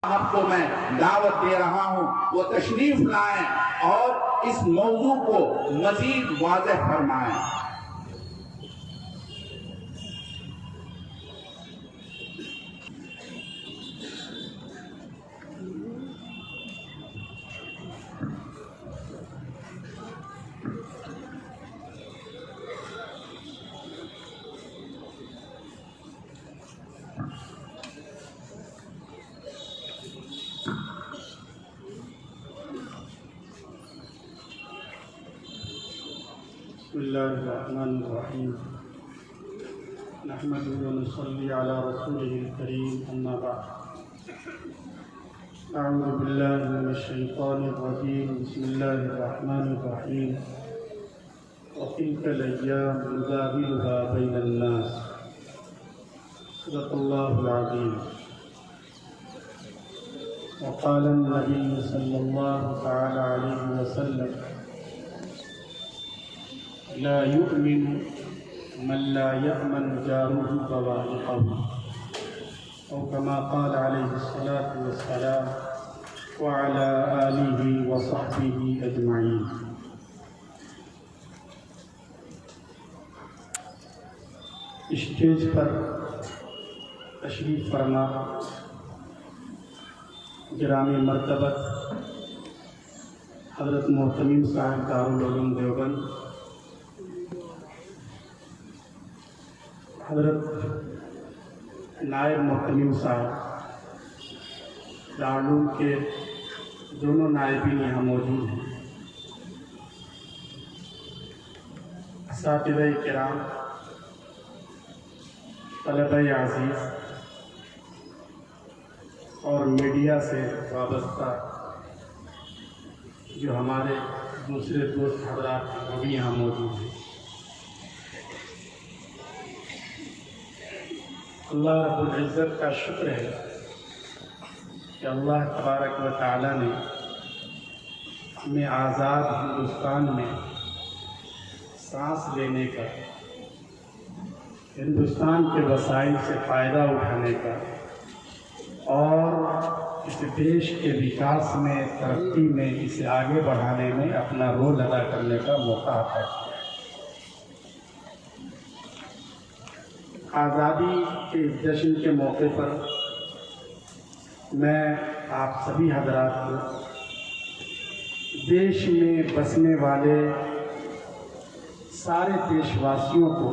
آپ کو میں دعوت دے رہا ہوں وہ تشریف لائیں اور اس موضوع کو مزید واضح فرمائیں۔ بسم الله الرحمن الرحيم نحمده ونصلي على رسوله الكريم أما بعد أعوذ بالله من الشيطان الرجيم بسم الله الرحمن الرحيم وتلك الأيام نداولها بين الناس صدق الله العظيم وقال النبي صلى الله تعالى عليه وسلم لا يؤمن من لا يأمن جاره بوائقه أو كما قال عليه الصلاة والسلام وعلى آله وصحبه أجمعين۔ اسٹیج پر تشریف فرما گرامی مرتبت حضرت محتمیم صاحب دارالعلوم دیوبند، حضرت نائب محتمیم صاحب دارالعلوم کے دونوں نائبین یہاں موجود ہیں، اساتذہ کرام، طلبہ عزیز اور میڈیا سے وابستہ جو ہمارے دوسرے دوست حضرات ہیں وہ بھی یہاں موجود ہیں۔ اللہ رب العزت کا شکر ہے کہ اللہ تبارک و تعالی نے ہمیں آزاد ہندوستان میں سانس لینے کا، ہندوستان کے وسائل سے فائدہ اٹھانے کا اور اس دیش کے وکاس میں، ترقی میں، اسے آگے بڑھانے میں اپنا رول ادا کرنے کا موقع عطا کیا۔ آزادی کے جشن کے موقع پر میں آپ سبھی حضرات کو، دیش میں بسنے والے سارے دیش واسیوں کو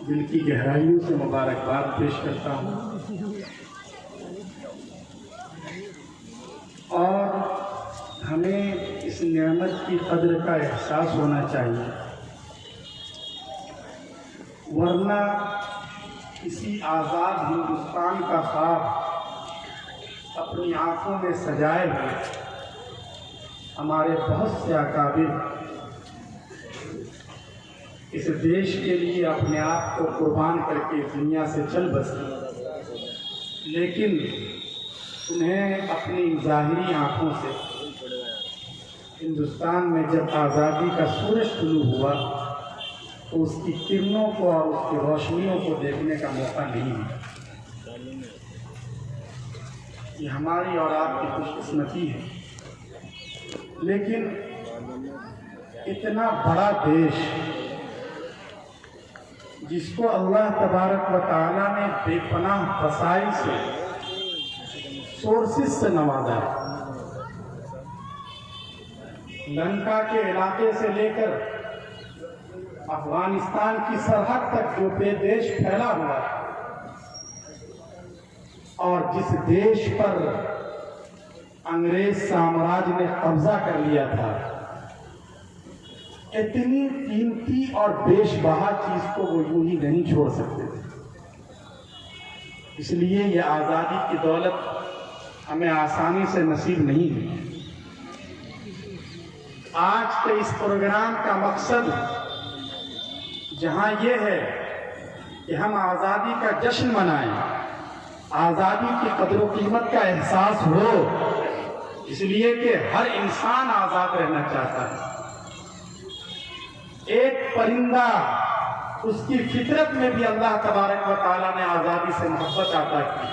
دل کی گہرائیوں سے مبارکباد پیش کرتا ہوں اور ہمیں اس نعمت کی قدر کا احساس ہونا چاہیے، ورنہ کسی آزاد ہندوستان کا خواب اپنی آنکھوں میں سجائے ہوئے ہمارے بہت سے اکابر اس دیش کے لیے اپنے آپ کو قربان کر کے دنیا سے چل بسے، لیکن انہیں اپنی ظاہری آنکھوں سے ہندوستان میں جب آزادی کا سورج طلوع ہوا تو اس کی کرنوں کو اور اس کی روشنیوں کو دیکھنے کا موقع نہیں ملا۔ یہ ہماری اور آپ کی خوش قسمتی ہے، لیکن اتنا بڑا دیش جس کو اللہ تبارک و تعالی نے بے پناہ وسائل سے، سورسز سے نوازا ہے، لنکا کے علاقے سے لے کر افغانستان کی سرحد تک جو دیش پھیلا ہوا ہے، اور جس دیش پر انگریز سامراج نے قبضہ کر لیا تھا، اتنی قیمتی اور بیش بہا چیز کو وہ یوں ہی نہیں چھوڑ سکتے تھے۔ اس لیے یہ آزادی کی دولت ہمیں آسانی سے نصیب نہیں ہوئی۔ آج کے اس پروگرام کا مقصد جہاں یہ ہے کہ ہم آزادی کا جشن منائیں، آزادی کی قدر و قیمت کا احساس ہو، اس لیے کہ ہر انسان آزاد رہنا چاہتا ہے۔ ایک پرندہ اس کی فطرت میں بھی اللہ تبارک و تعالیٰ نے آزادی سے محبت عطا کی۔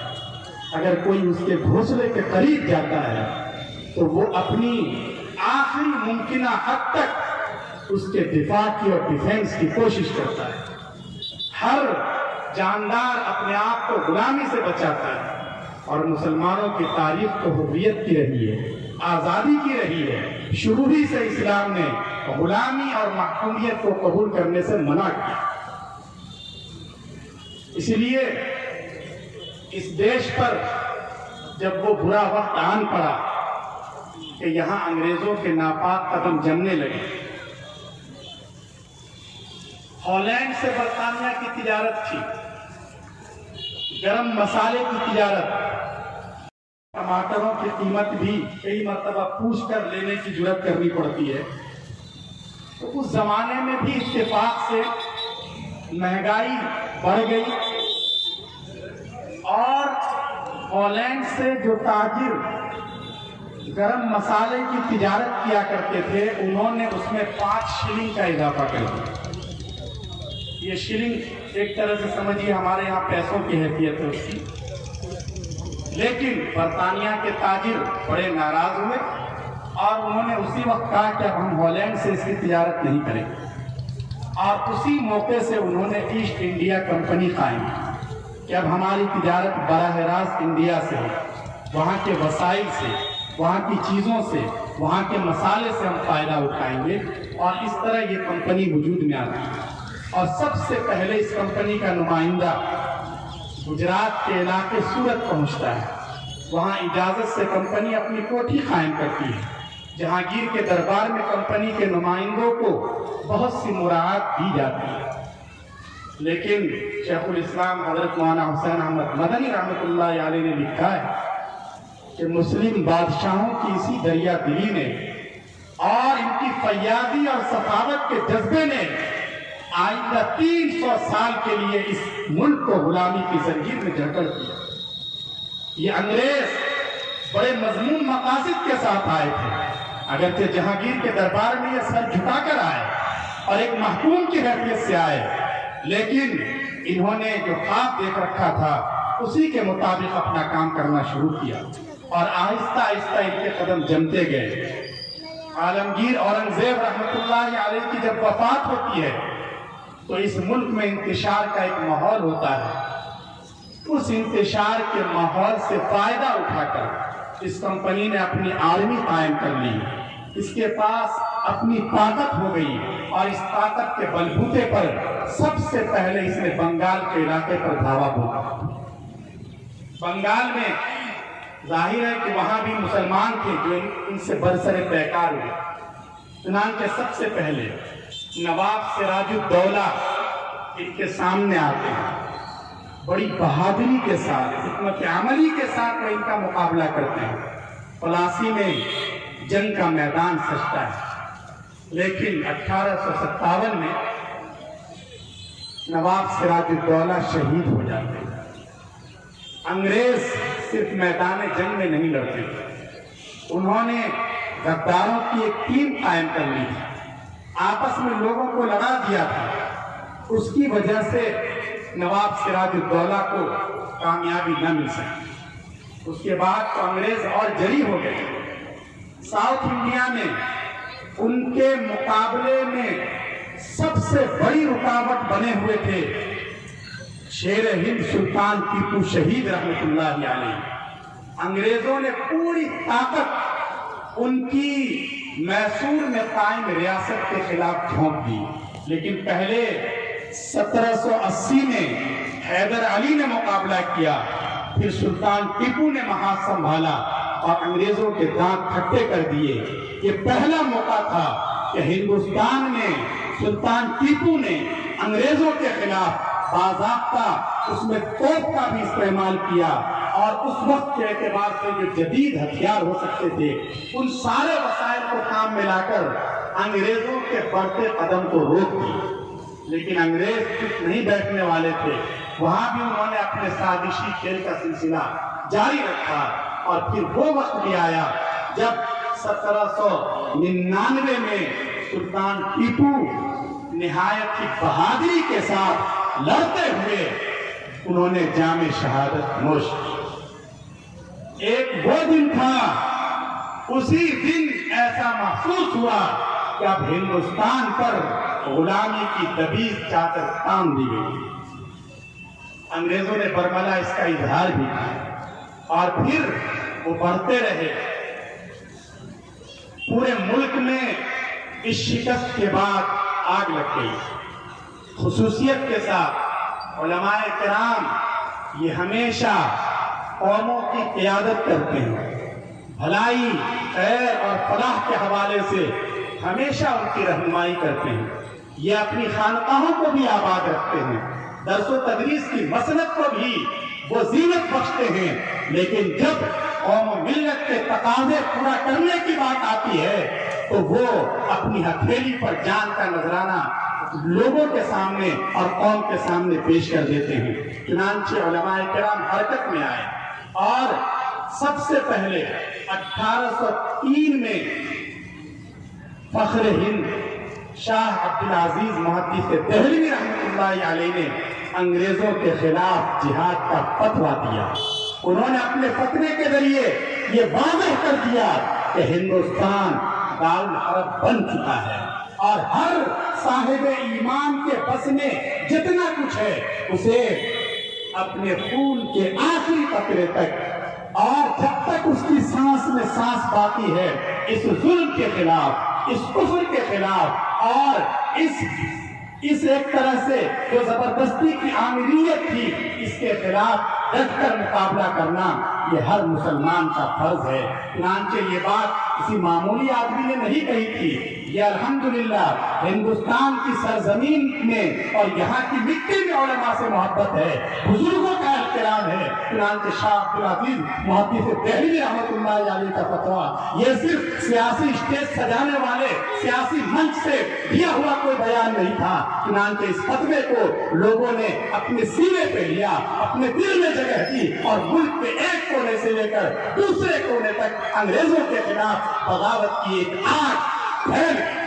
اگر کوئی اس کے گھونسلے کے قریب جاتا ہے تو وہ اپنی آخری ممکنہ حد تک اس کے دفاع کی اور ڈیفینس کی کوشش کرتا ہے. ہر جاندار اپنے آپ کو غلامی سے بچاتا ہے، اور مسلمانوں کی تاریخ تو حریت کی رہی ہے، آزادی کی رہی ہے. شروع ہی سے اسلام نے غلامی اور محکومیت کو قبول کرنے سے منع کیا. اس لیے اس دیش پر جب وہ برا وقت آن پڑا کہ یہاں انگریزوں کے ناپاک قدم جمنے لگے، ہالینڈ سے برطانیہ کی تجارت تھی، گرم مسالے کی تجارت، ٹماٹروں کی قیمت بھی کئی مرتبہ پوچھ کر لینے کی جرات کرنی پڑتی ہے. تو اس زمانے میں بھی اتفاق سے مہنگائی بڑھ گئی، اور ہالینڈ سے جو تاجر گرم مسالے کی تجارت کیا کرتے تھے انہوں نے اس میں 5 شلنگ کا اضافہ کر دیا. یہ شلنگ ایک طرح سے سمجھیے ہمارے یہاں پیسوں کی حیثیت ہے اس کی. لیکن برطانیہ کے تاجر بڑے ناراض ہوئے اور انہوں نے اسی وقت کہا کہ اب ہم ہالینڈ سے اس کی تجارت نہیں کریں گے، اور اسی موقع سے انہوں نے ایسٹ انڈیا کمپنی قائم کی کہ اب ہماری تجارت براہ راست انڈیا سے ہو، وہاں کے وسائل سے، وہاں کی چیزوں سے، وہاں کے مسالے سے ہم فائدہ اٹھائیں گے. اور اس طرح یہ کمپنی وجود میں آتی ہے. اور سب سے پہلے اس کمپنی کا نمائندہ گجرات کے علاقے سورت پہنچتا ہے. وہاں اجازت سے کمپنی اپنی کوٹھی قائم کرتی ہے. جہانگیر کے دربار میں کمپنی کے نمائندوں کو بہت سی مراعات دی جاتی ہے. لیکن شیخ الاسلام حضرت مولانا حسین احمد مدنی رحمۃ اللہ علیہ نے لکھا ہے کہ مسلم بادشاہوں کی اسی دریا دلی نے اور ان کی فیاضی اور سخاوت کے جذبے نے آئندہ 300 سال کے لیے اس ملک کو غلامی کی زنجیر میں جکڑ دیا. یہ انگریز بڑے مضمون مقاصد کے ساتھ آئے تھے، اگرچہ جہانگیر کے دربار میں یہ سر جھکا کر آئے اور ایک محکوم کی حیثیت سے آئے، لیکن انہوں نے جو خواب دیکھ رکھا تھا اسی کے مطابق اپنا کام کرنا شروع کیا، اور آہستہ آہستہ ان کے قدم جمتے گئے. عالمگیر اورنگزیب رحمۃ اللہ علیہ کی جب وفات ہوتی ہے تو اس ملک میں انتشار کا ایک ماحول ہوتا ہے. اس انتشار کے ماحول سے فائدہ اٹھا کر اس کمپنی نے اپنی آرمی قائم کر لی. اس کے پاس اپنی طاقت ہو گئی، اور اس طاقت کے بلبوتے پر سب سے پہلے اس نے بنگال کے علاقے پر دھاوا بولا. بنگال میں ظاہر ہے کہ وہاں بھی مسلمان تھے جو ان سے برسر پیکار ہوئے. چنانچہ سب سے پہلے نواب سراج الدولہ ان کے سامنے آتے ہیں، بڑی بہادری کے ساتھ، حکمت عملی کے ساتھ وہ ان کا مقابلہ کرتے ہیں. پلاسی میں جنگ کا میدان سجتا ہے، لیکن 1857 میں نواب سراج الدولہ شہید ہو جاتے ہیں. انگریز صرف میدان جنگ میں نہیں لڑتے تھے، انہوں نے غداروں کی ایک ٹیم قائم کر لی تھی، آپس میں لوگوں کو لڑا دیا تھا. اس کی وجہ سے نواب سراج الدولہ کو کامیابی نہ مل سکی. اس کے بعد تو انگریز اور جری ہو گئے. ساؤتھ انڈیا میں ان کے مقابلے میں سب سے بڑی رکاوٹ بنے ہوئے تھے شیر ہند سلطان ٹیپو شہید رحمۃ اللہ علیہ. انگریزوں نے پوری طاقت ان کی میسور میں قائم ریاست کے خلاف جھونک دی. لیکن پہلے 1780 میں حیدر علی نے مقابلہ کیا، پھر سلطان ٹیپو نے محاذ سنبھالا اور انگریزوں کے دانت کھٹے کر دیے. یہ پہلا موقع تھا کہ ہندوستان میں سلطان ٹیپو نے انگریزوں کے خلاف باضابطہ اس میں توپ کا بھی استعمال کیا، اور اس وقت کے اعتبار سے جو جدید ہتھیار ہو سکتے تھے ان سارے وسائل کو کام میں لا کر انگریزوں کے بڑھتے قدم کو روک دی. لیکن انگریز چپ نہیں بیٹھنے والے تھے، وہاں بھی انہوں نے اپنے سازشی کھیل کا سلسلہ جاری رکھا. اور پھر وہ وقت بھی آیا جب 1799 میں سلطان ٹیپو نہایت کی بہادری کے ساتھ لڑتے ہوئے انہوں نے جام شہادت نوش کی. ایک وہ دن تھا، اسی دن ایسا محسوس ہوا کہ اب ہندوستان پر غلامی کی دبیز چادر تان دی گئی۔ انگریزوں نے برملا اس کا اظہار بھی کیا اور پھر وہ بڑھتے رہے۔ پورے ملک میں اس شکست کے بعد آگ لگ گئی۔ خصوصیت کے ساتھ علماء کرام یہ ہمیشہ قوموں کی قیادت کرتے ہیں، بھلائی، خیر اور فلاح کے حوالے سے ہمیشہ ان کی رہنمائی کرتے ہیں۔ یہ اپنی خانقاہوں کو بھی آباد رکھتے ہیں، درس و تدریس کی مسلک کو بھی وہ زینت بخشتے ہیں، لیکن جب قوم و ملت کے تقاضے پورا کرنے کی بات آتی ہے تو وہ اپنی ہتھیلی پر جان کا نذرانہ لوگوں کے سامنے اور قوم کے سامنے پیش کر دیتے ہیں۔ چنانچہ علماء کرام حرکت میں آئے اور سب سے پہلے 1803 میں فخر ہند شاہ عبدالعزیز محدث دہلوی رحمۃ اللہ علیہ نے انگریزوں کے خلاف جہاد کا فتویٰ دیا۔ انہوں نے اپنے فتوے کے ذریعے یہ واضح کر دیا کہ ہندوستان دارالحرب بن چکا ہے اور ہر صاحب ایمان کے بس میں جتنا کچھ ہے اسے اپنے خون کے آخری قطرے تک اور جب تک اس کی سانس میں سانس باقی ہے اس ظلم کے خلاف، اس کفر کے خلاف اور اس ایک طرح سے جو زبردستی کی آمریت تھی اس کے خلاف ڈٹ کر مقابلہ کرنا یہ ہر مسلمان کا فرض ہے۔ چنانچہ یہ بات کسی معمولی آدمی نے نہیں کہی تھی، یہ الحمدللہ ہندوستان کی سرزمین میں اور یہاں کی مٹی میں علماء سے محبت ہے، بزرگوں کا احترام ہے۔ چنانچہ شاہ عبدالعزیز محدث دہلوی رحمۃ اللہ علیہ کا فتویٰ یہ صرف سیاسی اسٹیج سجانے والے سیاسی منچ سے دیا ہوا کوئی بیان نہیں تھا، چنانچہ اس فتوے کو لوگوں نے اپنے سینے پہ لیا، اپنے دل میں جگہ دی اور ملک کے ایک کونے سے لے کر دوسرے کونے تک انگریزوں کے خلاف بغاوت کی ایک آگ پھیل گئی۔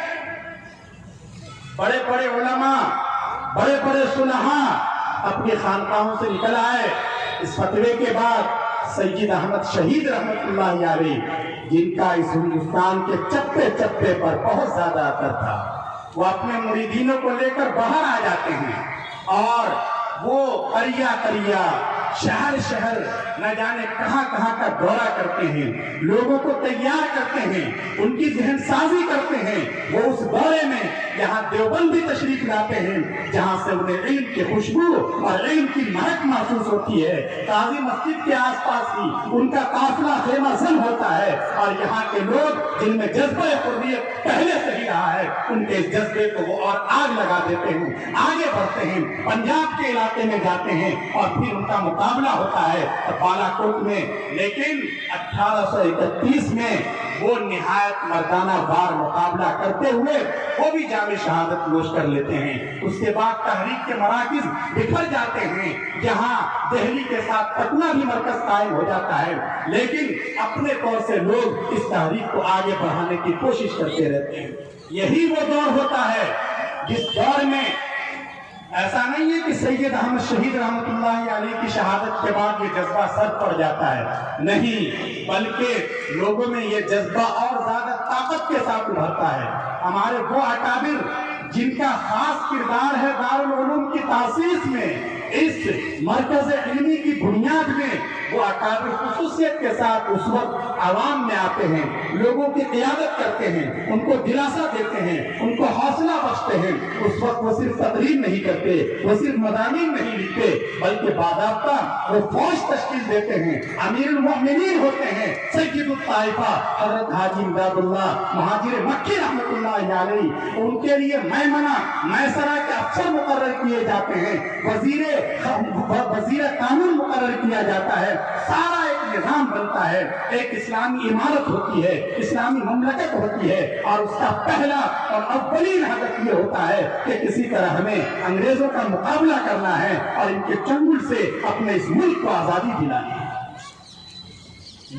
بڑے بڑے علماء، بڑے بڑے صلحاء اپنی خانقاہوں سے نکل آئے۔ اس فتوے کے بعد سید احمد شہید رحمۃ اللہ علیہ جن کا اس ہندوستان کے چپے چپے پر بہت زیادہ اثر تھا، وہ اپنے مریدینوں کو لے کر باہر آ جاتے ہیں اور وہ قریہ قریہ، شہر شہر، نہ جانے کہاں کہاں کا دورہ کرتے ہیں، لوگوں کو تیار کرتے ہیں، ان کی ذہن سازی کرتے ہیں۔ وہ اس دورے میں یہاں دیوبند بھی تشریف لاتے ہیں جہاں سے انہیں علم کی خوشبو اور علم کی مہک محسوس ہوتی ہے۔ قاضی مسجد کے آس پاس ہی ان کا قافلہ خیمہ زن ہوتا ہے اور یہاں کے لوگ جن میں جذبہ حریت پہلے سے ہی رہا ہے ان کے اس جذبے کو وہ اور آگ لگا دیتے ہیں، آگے بڑھتے ہیں، پنجاب کے علاقے میں جاتے ہیں اور پھر ان کا مقابلہ ہوتا ہے بالا کوٹ میں۔ لیکن 1831 میں وہ نہایت مردانہ وار مقابلہ کرتے ہوئے وہ بھی جام شہادت نوش کر لیتے ہیں۔ اس کے بعد تحریک کے مراکز بکھر جاتے ہیں، یہاں دہلی کے ساتھ پٹنہ بھی مرکز قائم ہو جاتا ہے، لیکن اپنے طور سے لوگ اس تحریک کو آگے بڑھانے کی کوشش کرتے رہتے ہیں۔ یہی وہ دور ہوتا ہے جس دور میں ایسا نہیں ہے کہ سید احمد شہید رحمۃ اللہ علیہ کی شہادت کے بعد یہ جذبہ سر پڑ جاتا ہے، نہیں، بلکہ لوگوں میں یہ جذبہ اور زیادہ طاقت کے ساتھ ابھرتا ہے۔ ہمارے وہ اکابر جن کا خاص کردار ہے دارالعلوم کی تاسیس میں، اس مرکز علمی کی بنیاد میں، وہ اکابر خصوصیت کے ساتھ اس وقت عوام میں آتے ہیں، لوگوں کی قیادت کرتے ہیں، ان کو دلاسا دیتے ہیں، ان کو حوصلہ بخشتے ہیں۔ اس وقت وہ صرف تقریر نہیں کرتے، وہ صرف مضامین نہیں لکھتے، بلکہ باضابطہ وہ فوج تشکیل دیتے ہیں، امیر المؤمنین ہوتے ہیں، سید الطائفہ حضرت حاجی امداد اللہ مہاجر مکی رحمۃ اللہ علیہ، ان کے لیے میمنہ میسرہ کے افسر مقرر کیے جاتے ہیں، وزیر قانون مقرر کیا جاتا ہے، سارا ایک نظام بنتا ہے، ایک اسلامی عمارت ہوتی ہے، اسلامی مملکت ہوتی ہے، اور اس کا پہلا اور اولین ہدف یہ ہوتا ہے کہ کسی طرح ہمیں انگریزوں کا مقابلہ کرنا ہے اور ان کے چنگل سے اپنے اس ملک کو آزادی دلانی ہے۔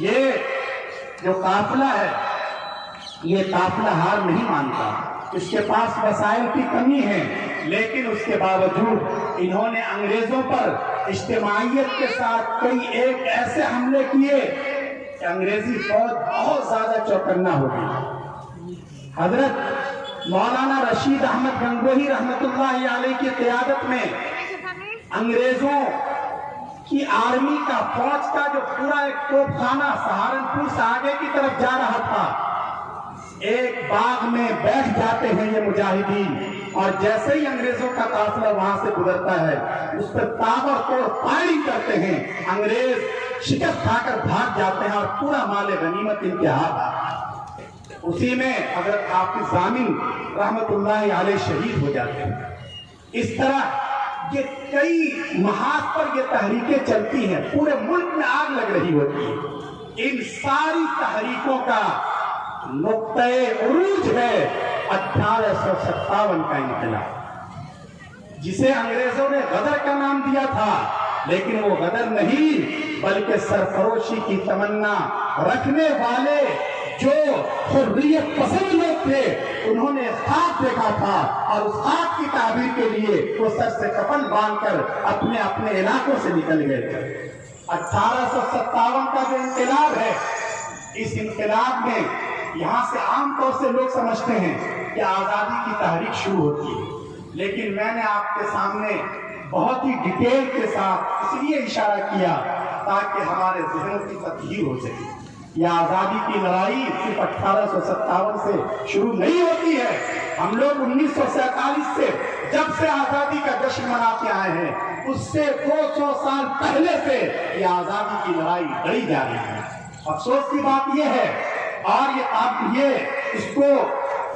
یہ جو قافلہ ہے یہ قافلہ ہار نہیں مانتا، اس کے پاس وسائل کی کمی ہے، لیکن اس کے باوجود انہوں نے انگریزوں پر اجتماعیت کے ساتھ کئی ایک ایسے حملے کیے کہ انگریزی فوج بہت زیادہ چوکنا ہوگی۔ حضرت مولانا رشید احمد گنگوہی رحمت اللہ علیہ کی قیادت میں انگریزوں کی آرمی کا، فوج کا جو پورا ایک توپ خانہ سہارنپور سے آگے کی طرف جا رہا تھا، ایک باغ میں بیٹھ جاتے ہیں یہ مجاہدین، اور جیسے ہی انگریزوں کا قافلہ وہاں سے گزرتا ہے اس پر تابڑتوڑ فائرنگ کرتے ہیں، انگریز شکست کھا کر بھاگ جاتے ہیں اور پورا مال غنیمت ان کے ہاتھ آتا ہے۔ اسی میں حضرت حافظ ضامن رحمت اللہ علیہ شہید ہو جاتے ہیں۔ اس طرح یہ کئی محاذ پر یہ تحریکیں چلتی ہیں، پورے ملک میں آگ لگ رہی ہوتی ہے۔ ان ساری تحریکوں کا نقطۂ عروج ہے 1857 کا انقلاب، جسے انگریزوں نے غدر کا نام دیا تھا، لیکن وہ غدر نہیں بلکہ سرفروشی کی تمنا رکھنے والے جو حریت پسند لوگ تھے، انہوں نے خواب دیکھا تھا اور اس خواب کی تعبیر کے لیے وہ سر سے کفن باندھ کر اپنے اپنے علاقوں سے نکل گئے تھے۔ 1857 کا جو انقلاب ہے، اس انقلاب میں یہاں سے عام طور سے لوگ سمجھتے ہیں کہ آزادی کی تحریک شروع ہوتی ہے، لیکن میں نے آپ کے سامنے بہت ہی ڈیٹیل کے ساتھ اس لیے اشارہ کیا تاکہ ہمارے ذہنوں کی تطہیر ہو سکے۔ یہ آزادی کی لڑائی صرف 1857 سے شروع نہیں ہوتی ہے، ہم لوگ 1947 سے جب سے آزادی کا جشن مناتے آئے ہیں، اس سے 200 سال پہلے سے یہ آزادی کی لڑائی لڑی جا رہی ہے۔ افسوس کی بات یہ ہے، اور یہ اس کو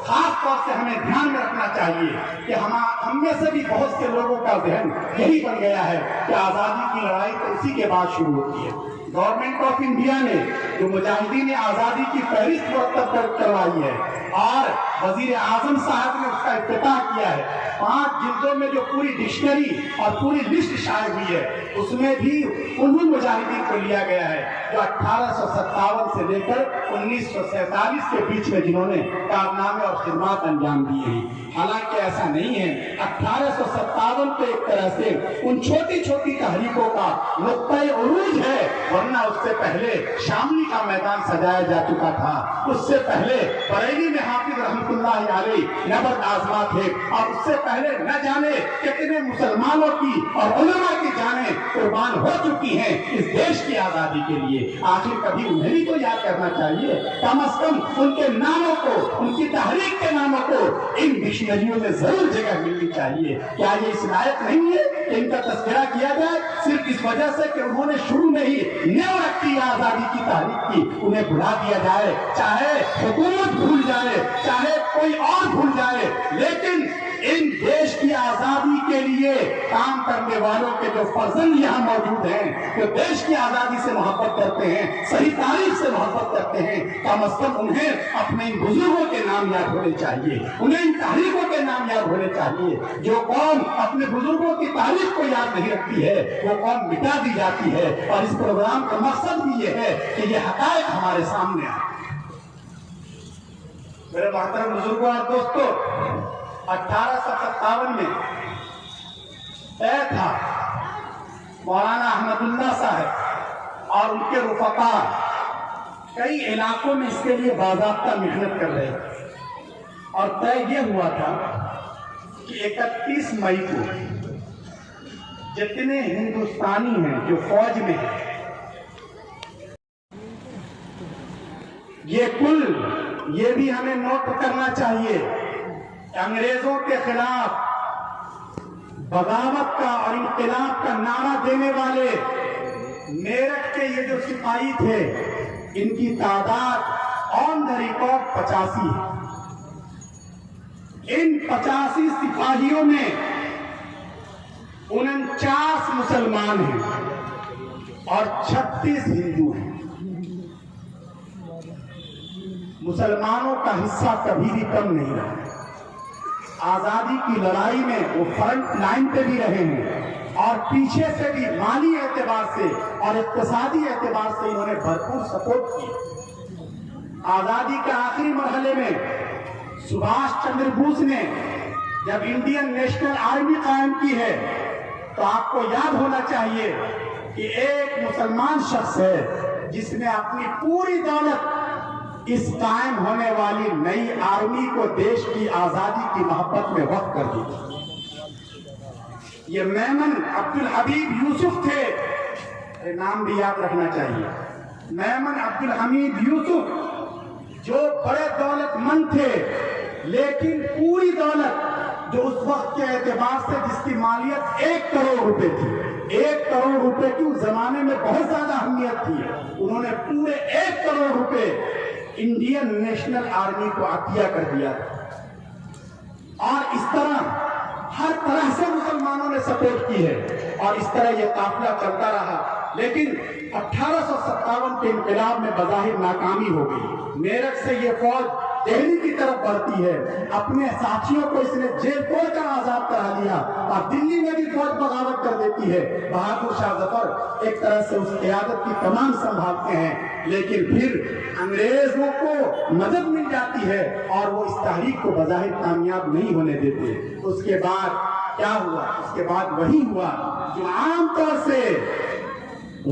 خاص طور سے ہمیں دھیان میں رکھنا چاہیے کہ ہم میں سے بھی بہت سے لوگوں کا ذہن یہی بن گیا ہے کہ آزادی کی لڑائی تو اسی کے بعد شروع ہوتی ہے۔ گورنمنٹ آف انڈیا نے جو مجاہدین آزادی کی فہرست مرتب کروائی ہے اور وزیر اعظم صاحب نے اس کا افتتاح کیا ہے، 5 جلدوں میں جو پوری ڈکشنری اور پوری لسٹ شائع ہوئی ہے، اس میں بھی انہی مجاہدین کو لیا گیا ہے جو 1857 سے لے کر 1947 کے بیچ میں جنہوں نے کارنامے اور خدمات انجام دیے ہیں۔ حالانکہ ایسا نہیں ہے، 1857 پہ ایک طرح سے ان چھوٹی چھوٹی تحریکوں کا نقطۂ عروج ہے، ورنہ اس سے پہلے شاملی کا میدان سجایا جا چکا تھا، اس سے پہلے بریلی میں حافظ رحمت اللہ علیہ نبرد آزما تھے، اور اس سے پہلے نہ جانے کتنے مسلمانوں کی اور علماء کی جانیں قربان ہو چکی ہیں اس دیش کی آزادی کے لیے۔ آخر کبھی انہیں بھی تو یاد کرنا چاہیے، کم از کم ان کے ناموں کو، ان کی تحریک کے ناموں کو ان ڈکشنریوں میں ضرور جگہ ملنی چاہیے۔ کیا یہ اس لائق نہیں ہے کہ ان کا تذکرہ کیا جائے صرف اس وجہ سے کہ انہوں نے شروع میں ہی نیو رکھی آزادی کی تحریک کی، انہیں بھلا دیا جائے، چاہے حکومت بھول جائے، چاہے کوئی اور بھول جائے، لیکن ان دیش کی آزادی کے لیے کام کرنے والوں کے جو فرزند یہاں موجود ہیں، جو دیش کی آزادی سے محبت کرتے ہیں، صحیح تاریخ سے محبت کرتے ہیں، کم از کم انہیں اپنے ان بزرگوں کے نام یاد ہونے چاہیے، انہیں ان تحریکوں کے نام یاد ہونے چاہیے۔ جو قوم اپنے بزرگوں کی تاریخ کو یاد نہیں رکھتی ہے، وہ قوم مٹا دی جاتی ہے، اور اس پروگرام کا مقصد بھی یہ ہے کہ یہ حقائق ہمارے سامنے آئے۔ میرے محترم بزرگوں اور دوستوں، 1857 میں طے تھا، مولانا احمد اللہ صاحب اور ان کے رفقا کئی علاقوں میں اس کے لیے باضابطہ محنت کر رہے تھے، اور طے یہ ہوا تھا کہ 31 مئی کو جتنے ہندوستانی ہیں جو فوج میں ہیں، یہ کل، یہ بھی ہمیں نوٹ کرنا چاہیے، انگریزوں کے خلاف بغاوت کا اور انقلاب کا نعرہ دینے والے میرٹھ کے یہ جو سپاہی تھے، ان کی تعداد آن دا ریکارڈ 85 ہے۔ ان 85 سپاہیوں میں 49 مسلمان ہیں اور 36 ہندو ہیں۔ مسلمانوں کا حصہ کبھی بھی کم نہیں رہا، آزادی کی لڑائی میں وہ فرنٹ لائن پہ بھی رہے ہیں، اور پیچھے سے بھی مالی اعتبار سے اور اقتصادی اعتبار سے انہوں نے بھرپور سپورٹ کی۔ آزادی کے آخری مرحلے میں سبھاش چندر بوس نے جب انڈین نیشنل آرمی قائم کی ہے، تو آپ کو یاد ہونا چاہیے کہ ایک مسلمان شخص ہے جس نے اپنی پوری دولت اس قائم ہونے والی نئی آرمی کو دیش کی آزادی کی محبت میں وقف کر دی. یہ میمن عبدالحبیب یوسف تھے، نام بھی یاد رکھنا چاہیے. میمن عبدالحمید یوسف جو بڑے دولت مند تھے، لیکن پوری دولت جو اس وقت کے اعتبار سے جس کی مالیت 1 کروڑ روپے تھی، 1 کروڑ روپے کی اس زمانے میں بہت زیادہ اہمیت تھی، انہوں نے پورے 1 کروڑ روپے انڈین نیشنل آرمی کو عطیہ کر دیا تھا. اور اس طرح ہر طرح سے مسلمانوں نے سپورٹ کی ہے اور اس طرح یہ قافلہ چلتا رہا. لیکن 1857 کے انقلاب میں بظاہر ناکامی ہو گئی. میرٹھ سے یہ فوج دہلی کی طرف بڑھتی ہے، اپنے ساتھیوں کو اس نے جیل کھول کر آزاد کرا دیا اور دلی میں بھی فوج بغاوت کر دیتی ہے. بہادر شاہ ظفر ایک طرح سے اس قیادت کی کمان سنبھالتے ہیں، لیکن پھر انگریزوں کو مدد مل جاتی ہے اور وہ اس تحریک کو بظاہر کامیاب نہیں ہونے دیتے. اس کے بعد کیا ہوا؟ اس کے بعد وہی ہوا جو عام طور سے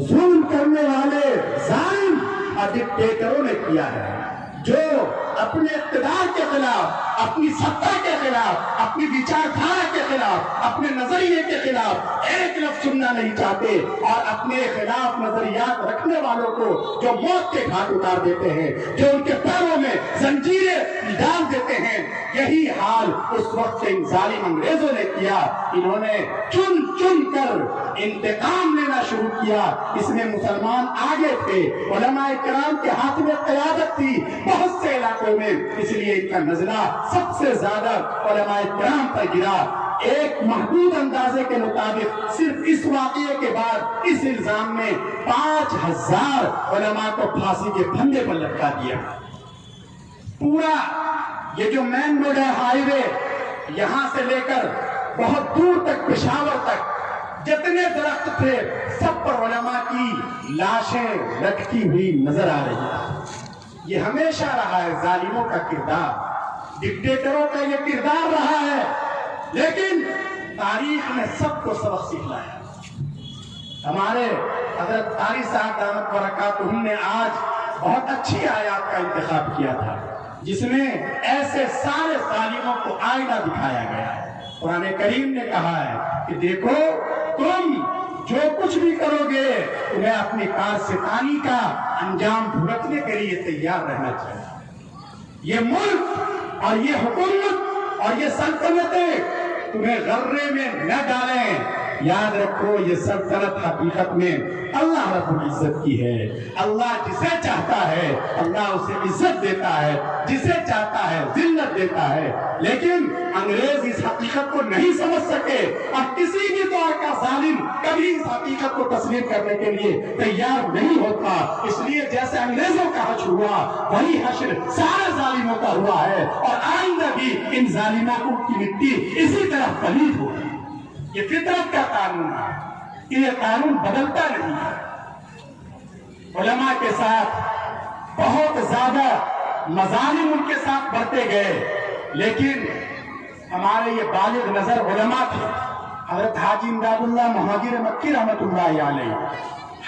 ظلم کرنے والے ظالم اور ڈکٹیٹروں نے کیا ہے، جو اپنے اقتدار کے خلاف، اپنی سطح کے خلاف، اپنی وچاردھارا کے خلاف، اپنے نظریے کے خلاف ایک لفظ سننا نہیں چاہتے اور اپنے خلاف نظریات رکھنے والوں کو جو موت کے گھاٹ اتار دیتے ہیں، جو ان کے پیروں میں زنجیریں ڈال دیتے ہیں. یہی حال اس وقت کے ان ظالم انگریزوں نے کیا. انہوں نے چن چن کر انتقام لینا شروع کیا. اس میں مسلمان آگے تھے، علماء کرام کے ہاتھ میں قیادت تھی بہت سے علاقوں میں، اس لیے ان کا نزلہ سب سے زیادہ علماء کرام پر گرا. ایک محدود اندازے کے مطابق صرف اس واقعے کے بعد اس الزام میں 5000 علماء کو پھانسی کے پھندے پر لٹکا دیا. پورا یہ جو مین روڈ ہے، ہائی وے، یہاں سے لے کر بہت دور تک پشاور تک جتنے درخت تھے سب پر علماء کی لاشیں لٹکی ہوئی نظر آ رہی ہیں. یہ ہمیشہ رہا ہے ظالموں کا کردار، ڈکٹیٹروں کا یہ کردار رہا ہے، لیکن تاریخ نے سب کو سبق سکھلایا. ہمارے حضرت قاری صاحب دامت برکاتہم نے آج بہت اچھی آیات کا انتخاب کیا تھا جس میں ایسے سارے ظالموں کو آئینہ دکھایا گیا ہے. قرآن کریم نے کہا ہے کہ دیکھو تم جو کچھ بھی کرو گے تمہیں اپنی کارستانی کا انجام بھگتنے کے لیے تیار رہنا چاہیے. یہ ملک اور یہ حکومت اور یہ سلطنتیں تمہیں غرے میں نہ ڈالیں. یاد رکھو یہ سلطنت حقیقت میں اللہ رب العزت کی ہے. اللہ جسے چاہتا ہے اللہ اسے عزت دیتا ہے، جسے چاہتا ہے ذلت دیتا ہے. لیکن انگریز اس حقیقت کو نہیں سمجھ سکے اور کسی بھی طور کا ظالم کبھی اس حقیقت کو تسلیم کرنے کے لیے تیار نہیں ہوتا. اس لیے جیسے انگریزوں کا حشر ہوا وہی حشر سارے ظالموں کا ہوا ہے اور آئندہ بھی ان ظالموں کی مٹی اسی طرح پلید ہوگی. یہ فطرت کا قانون ہے، یہ قانون بدلتا نہیں ہے. علماء کے ساتھ بہت زیادہ مظالم ان کے ساتھ بڑھتے گئے، لیکن ہمارے یہ بالغ نظر علماء تھے. حضرت حاجی امداد اللہ مہاجر مکی رحمت اللہ علیہ،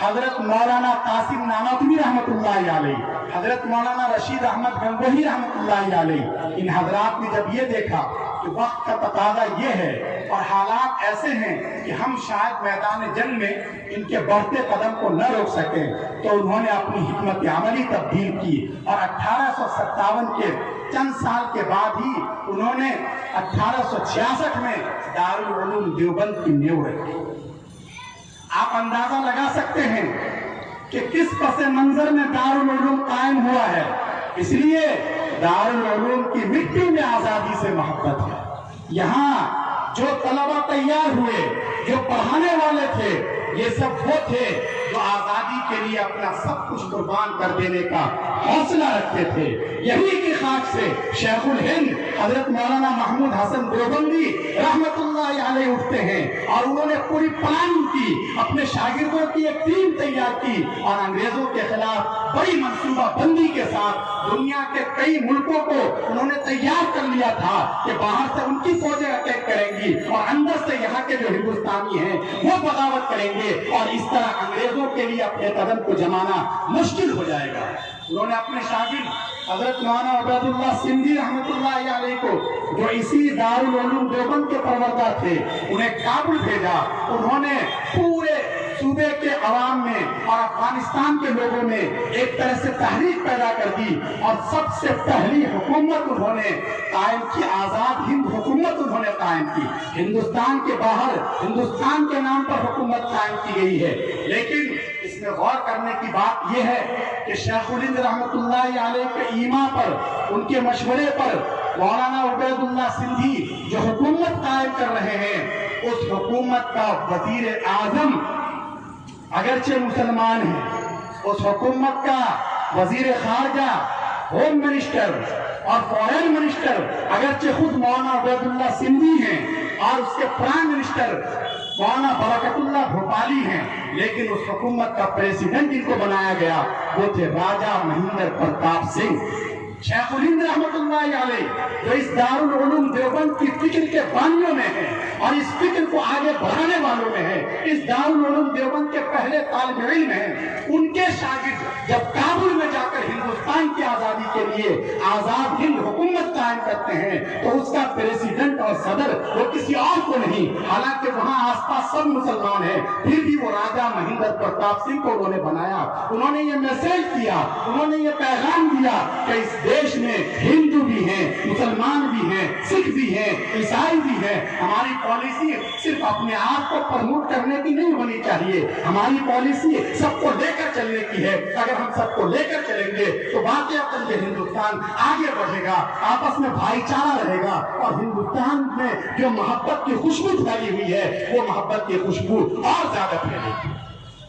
حضرت مولانا قاسم نانوتوی رحمت اللہ علیہ، حضرت مولانا رشید احمد گنگوہی رحمت اللہ علیہ، ان حضرات نے جب یہ دیکھا کہ وقت کا تقاضا یہ ہے اور حالات ایسے ہیں کہ ہم شاید میدان جنگ میں ان کے بڑھتے قدم کو نہ روک سکیں، تو انہوں نے اپنی حکمت عملی تبدیل کی اور 1857 کے چند سال کے بعد ہی انہوں نے 1866 میں دارالعلوم دیوبند کی نیو رکھی. آپ اندازہ لگا سکتے ہیں کہ کس پس منظر میں دارالعلوم قائم ہوا ہے. اس لیے دارالعلوم کی مٹی میں آزادی سے محبت ہے. یہاں جو طلبہ تیار ہوئے، جو پڑھانے والے تھے، یہ سب وہ تھے جو آزادی کے لیے اپنا سب کچھ قربان کر دینے کا حوصلہ رکھتے تھے. یہی کی خاک سے شیخ الہند حضرت مولانا محمود حسن دیوبندی رحمت اللہ علیہ اٹھتے ہیں اور انہوں نے پوری پلاننگ کی، اپنے شاگردوں کی ایک ٹیم تیار کی اور انگریزوں کے خلاف بڑی منصوبہ بندی کے ساتھ دنیا کے کئی ملکوں کو انہوں نے تیار کر لیا تھا کہ باہر سے ان کی فوجیں اٹیک کریں گی اور اندر سے یہاں کے جو ہندوستانی ہیں وہ بغاوت کریں گے اور اس طرح انگریزوں کے لیے اپنے قدم کو جمانا مشکل ہو جائے گا۔ انہوں نے اپنے شاگرد حضرت مولانا عبید اللہ سندھی رحمت اللہ علیہ کو، جو اسی دارالعلوم دیوبند کے پروردگار تھے، انہیں کابل بھیجا۔ انہوں نے پورے صوبے کے عوام میں اور افغانستان کے لوگوں میں ایک طرح سے تحریک پیدا کر دی اور سب سے پہلی حکومت انہوں نے قائم کی، آزاد ہند حکومت انہوں نے قائم کی۔ ہندوستان کے باہر ہندوستان کے نام پر حکومت قائم کی گئی ہے، لیکن اس میں غور کرنے کی بات یہ ہے کہ شیخ الہند رحمت اللہ علیہ کے ایما پر، ان کے مشورے پر مولانا عبید اللہ سندھی جو حکومت قائم کر رہے ہیں، اس حکومت کا وزیر اعظم اگرچہ مسلمان ہے، اس حکومت کا وزیر خارجہ، ہوم منسٹر اور فورن منسٹر اگرچہ خود مولانا عبید اللہ سندھی ہیں اور اس کے پرائم منسٹر مولانا برکت اللہ بھوپالی ہیں، لیکن اس حکومت کا پریزیڈنٹ جن کو بنایا گیا وہ تھے راجہ مہندر پرتاپ سنگھ۔ شیخ الہند رحمت اللہ علیہ جو اس دارالعلوم دیوبند کی فکر کے بانیوں میں ہیں اور اس فکر کو آگے بڑھانے والوں میں ہیں، اس دارالعلوم دیوبند کے پہلے طالب علم ہیں، ان کے شاگرد جب کابل میں جا کر ہندوستان کی آزادی کے لیے آزاد ہند حکومت قائم کرتے ہیں تو اس کا پریزیڈنٹ اور صدر وہ کسی اور کو نہیں، حالانکہ وہاں آس پاس سب مسلمان ہیں، پھر بھی وہ راجہ مہندر پرتاپ سنگھ کو انہوں نے بنایا۔ انہوں نے یہ میسج دیا، انہوں نے یہ پیغام دیا کہ اس دیش میں ہندو بھی ہیں، مسلمان بھی ہیں، سکھ بھی ہیں، عیسائی بھی ہیں، ہماری پالیسی صرف اپنے آپ کو پروموٹ کرنے کی نہیں ہونی چاہیے، ہماری پالیسی سب کو لے کر چلنے کی ہے۔ اگر ہم سب کو لے کر چلیں گے تو واقعتاً یہ ہندوستان آگے بڑھے گا، آپس میں بھائی چارہ رہے گا اور ہندوستان میں جو محبت کی خوشبو پھیلی ہوئی ہے وہ محبت کی خوشبو اور زیادہ پھیلے گی۔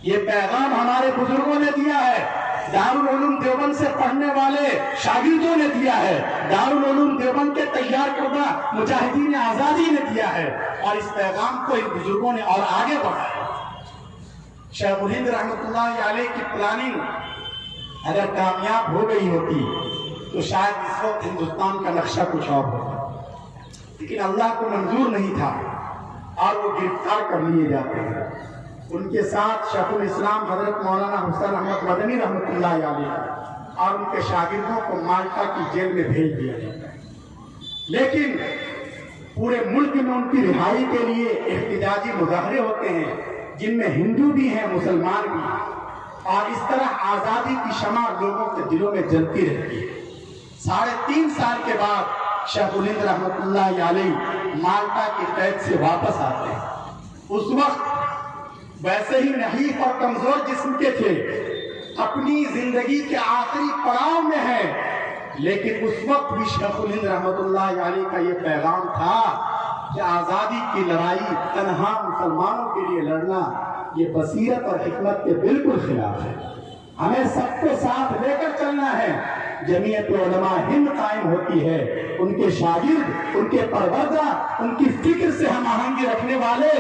یہ پیغام ہمارے بزرگوں نے دیا ہے، دارالعلوم دیوبند سے پڑھنے والے شاگردوں نے دیا ہے، دارالعلوم دیوبند کے تیار کردہ مجاہدین آزادی نے دیا ہے، اور اس پیغام کو ان بزرگوں نے اور آگے بڑھایا۔ شیخ الہند رحمت اللہ علیہ کی پلاننگ اگر کامیاب ہو گئی ہوتی تو شاید اس وقت ہندوستان کا نقشہ کچھ اور ہوتا، لیکن اللہ کو منظور نہیں تھا اور وہ گرفتار کر لیے جاتے ہیں۔ ان کے ساتھ شیخ الاسلام حضرت مولانا حسین احمد مدنی رحمت اللہ علیہ اور ان کے شاگردوں کو مالٹا کی جیل میں بھیج دیا جاتا ہے، لیکن پورے ملک میں ان کی رہائی کے لیے احتجاجی مظاہرے ہوتے ہیں جن میں ہندو بھی ہیں، مسلمان بھی ہیں، اور اس طرح آزادی کی شمع لوگوں کے دلوں میں جلتی رہتی ہے۔ 3.5 سال کے بعد شیخ الہند رحمت اللہ علیہ مالٹا کی قید سے واپس آتے ہیں۔ اس وقت ویسے ہی نحیف اور کمزور جسم کے تھے، اپنی زندگی کے آخری پڑاؤ میں ہیں، لیکن اس وقت بھی شیخ الہند رحمت اللہ علیہ کا یہ پیغام تھا کہ آزادی کی لڑائی تنہا مسلمانوں کے لیے لڑنا یہ بصیرت اور حکمت کے بالکل خلاف ہے، ہمیں سب کو ساتھ لے کر چلنا ہے۔ جمعیت علماء ہند قائم ہوتی ہے، ان کے شاگرد، ان کے پروردہ، ان کی فکر سے ہم آہنگی رکھنے والے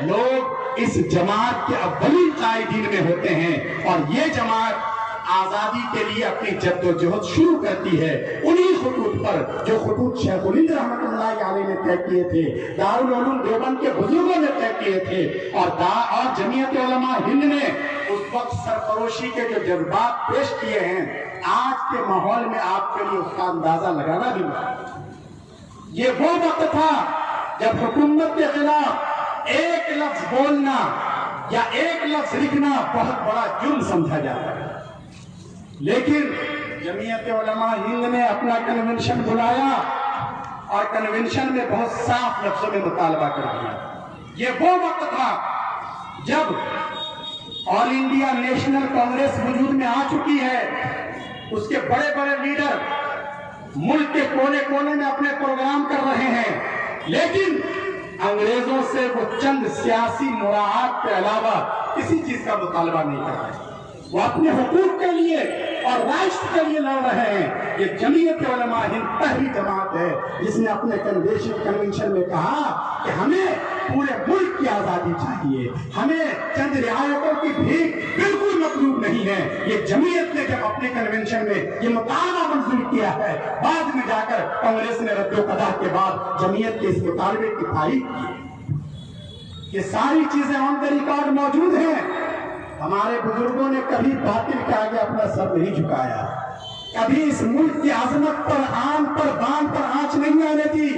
لوگ اس جماعت کے اولین قائدین میں ہوتے ہیں، اور یہ جماعت آزادی کے لیے اپنی جد و جہد شروع کرتی ہے انہی خطوط پر جو خطوط شیخ الہند رحمت اللہ علیہ نے طے کیے تھے، دارالعلوم دیوبند کے بزرگوں نے طے کیے تھے، اور جمعیت علماء ہند نے اس وقت سرفروشی کے جو جذبات پیش کیے ہیں، آج کے ماحول میں آپ کے لیے اس کا اندازہ لگانا بھی مشکل۔ یہ وہ وقت تھا جب حکومت کے خلاف ایک لفظ بولنا یا ایک لفظ لکھنا بہت بڑا جرم سمجھا جاتا ہے، لیکن جمعیت علماء ہند نے اپنا کنونشن بلایا اور کنونشن میں بہت صاف لفظوں میں مطالبہ کر دیا۔ یہ وہ وقت تھا جب آل انڈیا نیشنل کانگریس وجود میں آ چکی ہے، اس کے بڑے بڑے لیڈر ملک کے کونے کونے میں اپنے پروگرام کر رہے ہیں، لیکن انگریزوں سے وہ چند سیاسی مراعات کے علاوہ کسی چیز کا مطالبہ نہیں کر رہے۔ وہ اپنے حقوق کے لیے اور رائٹس کے لیے لڑ رہے ہیں۔ یہ جمعیت علماء ہند پہلی جماعت ہے جس نے اپنے کنونشن میں کہا کہ ہمیں پورے ملک کی آزادی چاہیے، ہمیں چند رعایتوں کی بھیک بالکل مطلوب نہیں ہے۔ یہ جمعیت نے جب اپنے کنونشن میں یہ مطالبہ منظور کیا ہے، بعد میں جا کر کانگریس نے رد و قضا کے بعد جمعیت کے اس مطالبے کی تائید کی۔ یہ ساری چیزیں آن دا ریکارڈ موجود ہیں۔ ہمارے بزرگوں نے کبھی باطل کے آگے اپنا سر نہیں جھکایا، کبھی اس ملک کی عظمت پر، آن پر، بان پر آنچ نہیں آنے دی۔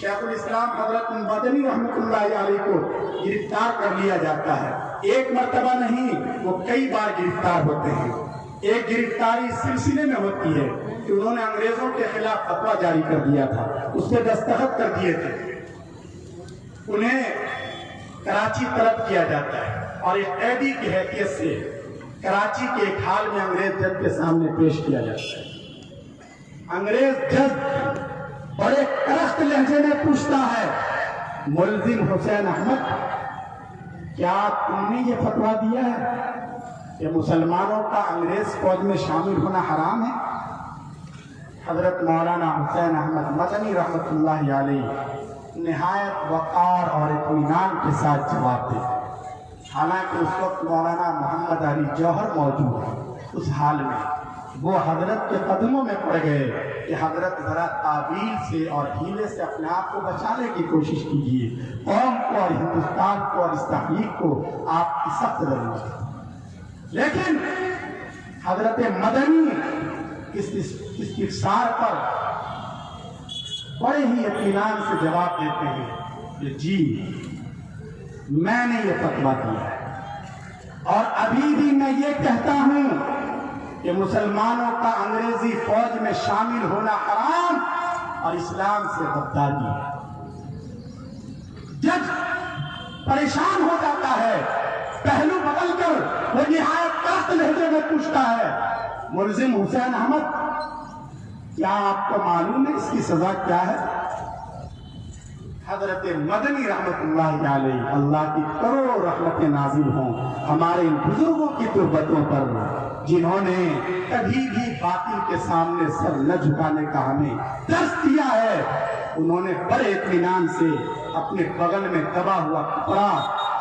شیخ الاسلام حضرت مدنی رحمۃ اللہ علیہ کو گرفتار کر لیا جاتا ہے، ایک مرتبہ نہیں، وہ کئی بار گرفتار ہوتے ہیں۔ ایک گرفتاری اس سلسلے میں ہوتی ہے کہ انہوں نے انگریزوں کے خلاف فتویٰ جاری کر دیا تھا، اس پہ دستخط کر دیے تھے، انہیں کراچی طلب کیا جاتا ہے اور ایک قیدی کی حیثیت سے کراچی کے ایک حال میں انگریز جج کے سامنے پیش کیا جاتا ہے۔ انگریز جج بڑے کرخت لہجے میں پوچھتا ہے، ملزم حسین احمد، کیا تم نے یہ فتویٰ دیا ہے کہ مسلمانوں کا انگریز فوج میں شامل ہونا حرام ہے؟ حضرت مولانا حسین احمد مدنی رحمۃ اللہ علیہ نہایت وقار اور اطمینان کے ساتھ جواب دیتے، حالانکہ اس وقت مولانا محمد علی جوہر موجود ہے۔ اس حال میں وہ حضرت کے قدموں میں پڑ گئے کہ حضرت ذرا تعویل سے اور ہیلے سے اپنے آپ کو بچانے کی کوشش کیجیے، قوم کو اور ہندوستان کو اور اس تحریک کو آپ کی سخت ضرورت ہے۔ لیکن حضرت مدنی اس استفسار پر بڑے ہی اطمینان سے جواب دیتے ہیں کہ جی میں نے یہ فتویٰ دیا ہے، اور ابھی بھی میں یہ کہتا ہوں کہ مسلمانوں کا انگریزی فوج میں شامل ہونا حرام اور اسلام سے غداری ہے۔ جج پریشان ہو جاتا ہے، پہلو بدل کر وہ نہایت سخت لہجے میں پوچھتا ہے، ملزم حسین احمد، کیا آپ کو معلوم ہے اس کی سزا کیا ہے؟ حضرت مدنی رحمت اللہ علیہ، اللہ کی کروڑوں رحمتیں نازل ہوں ہمارے ان بزرگوں کی تربتوں پر، جنہوں نے کبھی بھی باطل کے سامنے سر نہ جھکانے کا ہمیں درس دیا ہے، انہوں نے بڑے اطمینان سے اپنے بغل میں دبا ہوا کپڑا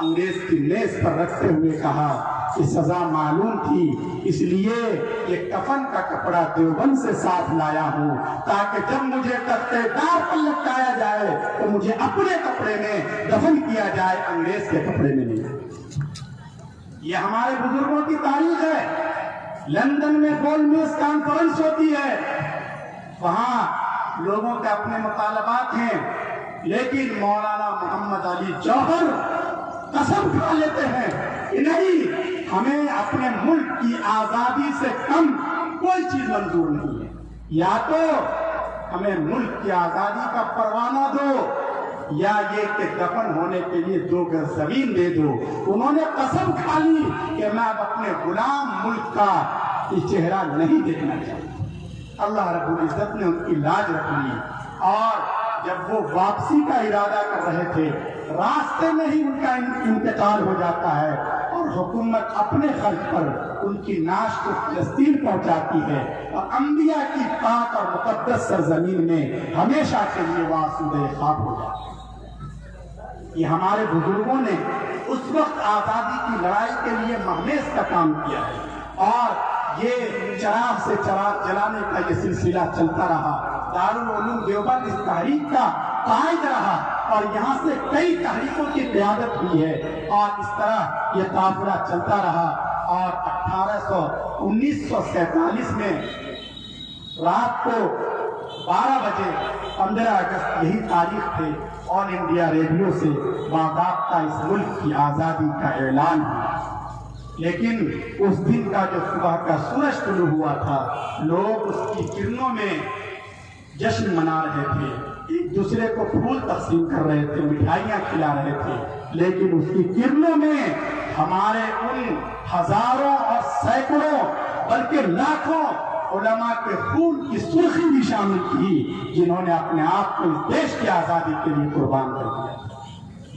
انگریز کی میز پر رکھتے ہوئے کہا کہ سزا معلوم تھی، اس لیے یہ کفن کا کپڑا دیوبند سے ساتھ لایا ہوں تاکہ جب مجھے تختے دار پر لٹکایا جائے تو مجھے اپنے کپڑے میں دفن کیا جائے، انگریز کے کپڑے میں نہیں۔ یہ ہمارے بزرگوں کی تاریخ ہے۔ لندن میں گول میز کانفرنس ہوتی ہے، وہاں لوگوں کے اپنے مطالبات ہیں، لیکن مولانا محمد علی جوہر قسم کھا لیتے ہیں کہ نہیں، ہمیں اپنے ملک کی آزادی سے کم کوئی چیز منظور نہیں ہے، یا تو ہمیں ملک کی آزادی کا پروانہ دو یا یہ کہ دفن ہونے کے لیے 2 گز زمین دے دو۔ انہوں نے قسم کھا لی کہ میں اب اپنے غلام ملک کا یہ چہرہ نہیں دیکھنا چاہتا۔ اللہ رب العزت نے ان کی لاج رکھ لی، اور جب وہ واپسی کا ارادہ کر رہے تھے، راستے میں ہی ان کا انتقال ہو جاتا ہے، اور حکومت اپنے خرچ پر ان کی نعش کو فلسطین پہنچاتی ہے، اور انبیاء کی پاک اور مقدس سرزمین میں ہمیشہ کے لیے وہ آسودہ خواب ہو جاتے ہیں۔ یہ ہمارے بزرگوں نے اس وقت آزادی کی لڑائی کے لیے مہمیز کا کام کیا ہے، اور یہ چراغ سے چراغ جلانے کا یہ سلسلہ چلتا رہا۔ دارالعلوم دیوبند اس تحریک کا قائد رہا، اور یہاں سے کئی تحریکوں کی قیادت ہوئی ہے، اور اس طرح یہ قافلہ چلتا رہا، اور 1947 میں رات کو 12 بجے 15 اگست یہی تاریخ تھے، آل انڈیا ریڈیو سے باضابطہ اس ملک کی آزادی کا اعلان ہوا۔ لیکن اس دن کا جو صبح کا سورج طلوع ہوا تھا، لوگ اس کی کرنوں میں جشن منا رہے تھے، ایک دوسرے کو پھول تقسیم کر رہے تھے، مٹھائیاں کھلا رہے تھے، لیکن اس کی کرنوں میں ہمارے ان ہزاروں اور سینکڑوں بلکہ لاکھوں علماء کے خون کی سرخی بھی شامل تھی، جنہوں نے اپنے آپ کو اس دیش کی آزادی کے لیے قربان کر دیا۔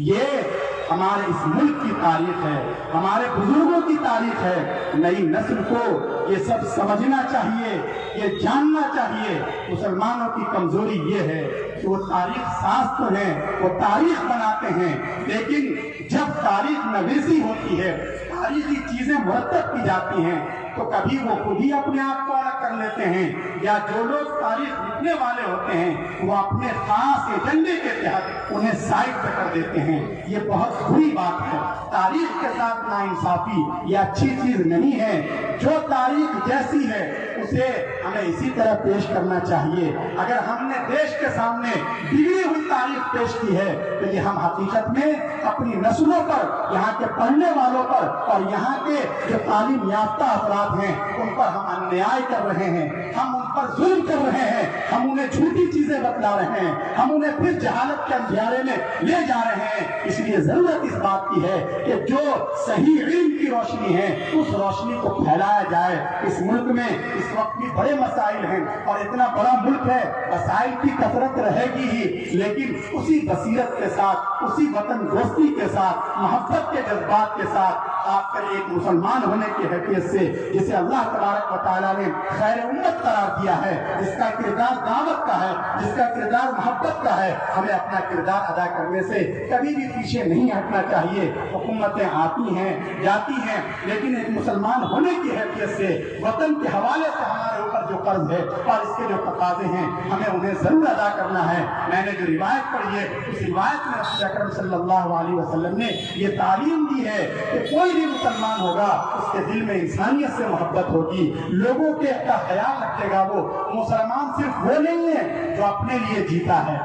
یہ ہمارے اس ملک کی تاریخ ہے، ہمارے بزرگوں کی تاریخ ہے۔ نئی نسل کو یہ سب سمجھنا چاہیے، یہ جاننا چاہیے۔ مسلمانوں کی کمزوری یہ ہے کہ وہ تاریخ ساز تو ہیں، وہ تاریخ بناتے ہیں، لیکن جب تاریخ نویسی ہوتی ہے، تاریخی چیزیں مرتب کی جاتی ہیں، تو کبھی وہ خود ہی اپنے آپ کو الگ کر لیتے ہیں، یا جو لوگ تاریخ لکھنے والے ہوتے ہیں وہ اپنے خاص ایجنڈے کے تحت انہیں سائڈ پہ کر دیتے ہیں۔ یہ بہت بری بات ہے۔ تاریخ کے ساتھ ناانصافی یہ اچھی چیز نہیں ہے۔ جو تاریخ جیسی ہے اسے ہمیں اسی طرح پیش کرنا چاہیے۔ اگر ہم نے دیش کے سامنے بگڑی ہوئی تاریخ پیش کی ہے تو یہ ہم حقیقت میں اپنی نسلوں پر، یہاں کے پڑھنے والوں پر اور یہاں کے جو تعلیم یافتہ افراد ہیں ان پر ہم انیائی کر رہے ہیں، ہم ان پر ظلم کر رہے ہیں، ہم انہیں جھوٹی چیزیں بتلا رہے ہیں، ہم انہیں پھر جہالت کے اندھیارے میں لے جا رہے ہیں۔ اس لیے ضرورت اس بات کی ہے کہ جو صحیح علم کی روشنی ہے اس روشنی کو پھیلایا جائے۔ اس ملک میں اس وقت بھی بڑے مسائل ہیں اور اتنا بڑا ملک ہے، مسائل کی کثرت رہے گی ہی، لیکن اسی بصیرت کے ساتھ، اسی وطن دوستی کے ساتھ، محبت کے جذبات کے ساتھ آپ کا ایک مسلمان ہونے کی حیثیت سے جسے اللہ تبارک و تعالیٰ نے خیر امت قرار دیا ہے، جس کا کردار دعوت کا ہے، جس کا کردار محبت کا ہے، ہمیں اپنا کردار ادا کرنے سے کبھی بھی پیچھے نہیں ہٹنا چاہیے۔ حکومتیں آتی ہیں جاتی ہیں، لیکن ایک مسلمان ہونے کی حیثیت سے وطن کے حوالے سے ہمارے اوپر جو قرض ہے اور اس کے جو تقاضے ہیں ہمیں انہیں ضرور ادا کرنا ہے۔ میں نے جو روایت پڑھی ہے اس روایت میں رسول اکرم صلی اللہ علیہ وسلم نے یہ تعلیم دی ہے کہ کوئی بھی مسلمان ہوگا اس کے دل میں انسانیت سے محبت ہوگی، لوگوں کے کا خیال رکھے گا۔ وہ مسلمان صرف وہ نہیں ہے جو اپنے لیے جیتا ہے،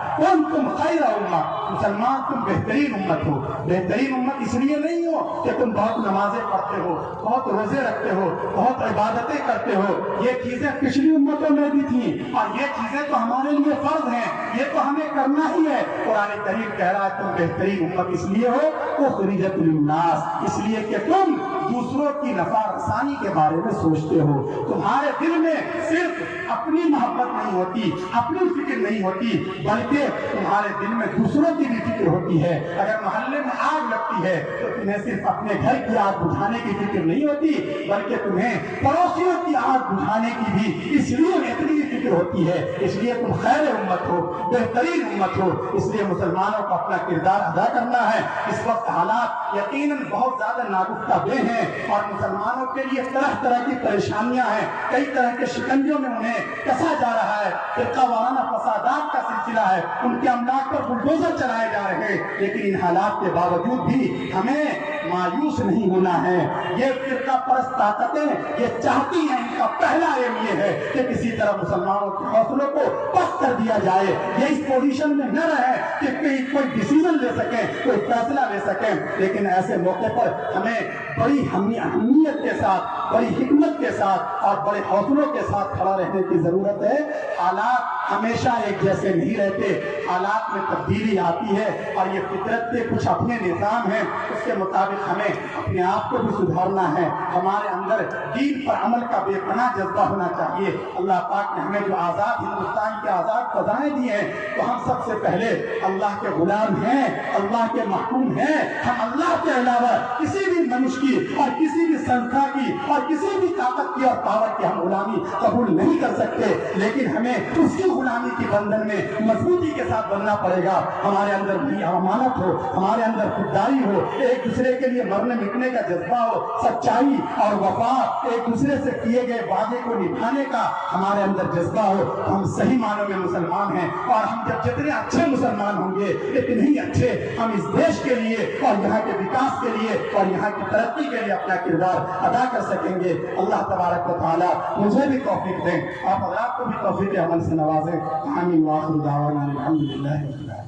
تم خیر امہ، مسلمان تم بہترین امت ہو۔ بہترین امت اس لیے نہیں ہو کہ تم بہت نمازیں پڑھتے ہو، بہت روزے رکھتے ہو، بہت عبادتیں کرتے ہو، یہ چیزیں پچھلی امتوں میں بھی تھیں اور یہ چیزیں تو ہمارے لیے فرض ہیں، یہ تو ہمیں کرنا ہی ہے۔ قرآن کریم کہہ رہا ہے تم بہترین امت اس لیے ہو اخرجت للناس، اس لیے کہ تم دوسروں کی نفع رسانی کے بارے میں سوچتے ہو۔ تمہارے دل میں صرف اپنی محبت نہیں ہوتی، اپنی فکر نہیں ہوتی، بلکہ تمہارے دل میں دوسروں کی بھی فکر ہوتی ہے۔ اگر محلے میں آگ لگتی ہے تو تمہیں صرف اپنے گھر کی آگ بجھانے کی فکر نہیں ہوتی، بلکہ تمہیں پڑوسیوں کی آگ بجھانے کی بھی اس لیے اتنی فکر ہوتی ہے۔ اس لیے تم خیر امت ہو، بہترین امت ہو۔ اس لیے مسلمانوں کو اپنا کردار ادا کرنا ہے۔ اس وقت حالات یقیناً بہت زیادہ ناگفتہ بے ہیں اور مسلمانوں کے لیے طرح طرح کی پریشانیاں ہیں، کئی طرح کے شکنجوں میں انہیں کسا جا رہا ہے، فرقہ وارانہ فسادات کا سلسلہ ہے، ان کے املاک پر بلڈوزر چلائے جا رہے ہیں، لیکن ان حالات کے باوجود بھی ہمیں مایوس نہیں ہونا ہے۔ یہ فرقہ پرست طاقتیں یہ چاہتی ہیں، ان کا پہلا ایم یہ ہے کہ کسی طرح مسلمانوں کے حوصلوں کو پست کر دیا جائے، یہ اس پوزیشن میں نہ رہے کہ کوئی ڈیسیژن لے سکیں، کوئی فیصلہ لے سکیں۔ لیکن ایسے موقع پر ہمیں بڑی اہمیت کے ساتھ، بڑی حکمت کے ساتھ اور بڑے حوصلوں کے ساتھ کھڑا رہنے کی ضرورت ہے۔ حالات ہمیشہ ایک جیسے نہیں رہتے، حالات میں تبدیلی آتی ہے اور یہ فطرت کے کچھ اپنے نظام ہیں، اس کے مطابق ہمیں اپنے آپ کو بھی سدھارنا ہے۔ ہمارے اندر دین پر عمل کا بے پناہ جذبہ ہونا چاہیے۔ اللہ پاک نے ہمیں جو آزاد ہندوستان کے آزاد فضائیں دی ہیں تو ہم سب سے پہلے اللہ کے غلام ہیں، اللہ کے محکوم ہیں۔ ہم اللہ کے علاوہ کسی بھی منش کی اور کسی بھی سنستھا کی اور کسی بھی طاقت کی اور پاور کی ہم غلامی قبول نہیں کر سکتے، لیکن ہمیں اس کی غلامی کی بندھن میں مضبوطی کے ساتھ بننا پڑے گا۔ ہمارے اندر بھی امانت ہو، ہمارے اندر خودداری ہو، ایک دوسرے کے لیے مرنے مٹنے کا جذبہ ہو، سچائی اور وفا، ایک دوسرے سے کیے گئے وعدے کو نبھانے کا ہمارے اندر جذبہ ہو۔ ہم صحیح معنوں میں مسلمان ہیں اور ہم جب جتنے اچھے مسلمان ہوں گے اتنے ہی اچھے ہم اس دیش کے لیے اور یہاں کے وکاس کے لیے اور یہاں کی ترقی کے لیے اپنا کردار ادا کر سکیں گے۔ اللہ تبارک و تعالیٰ مجھے بھی توفیق دیں، آپ حضرات کو بھی توفیق عمل سے نوازیں۔ آمین۔ وآخر دعوانا الحمدللہ۔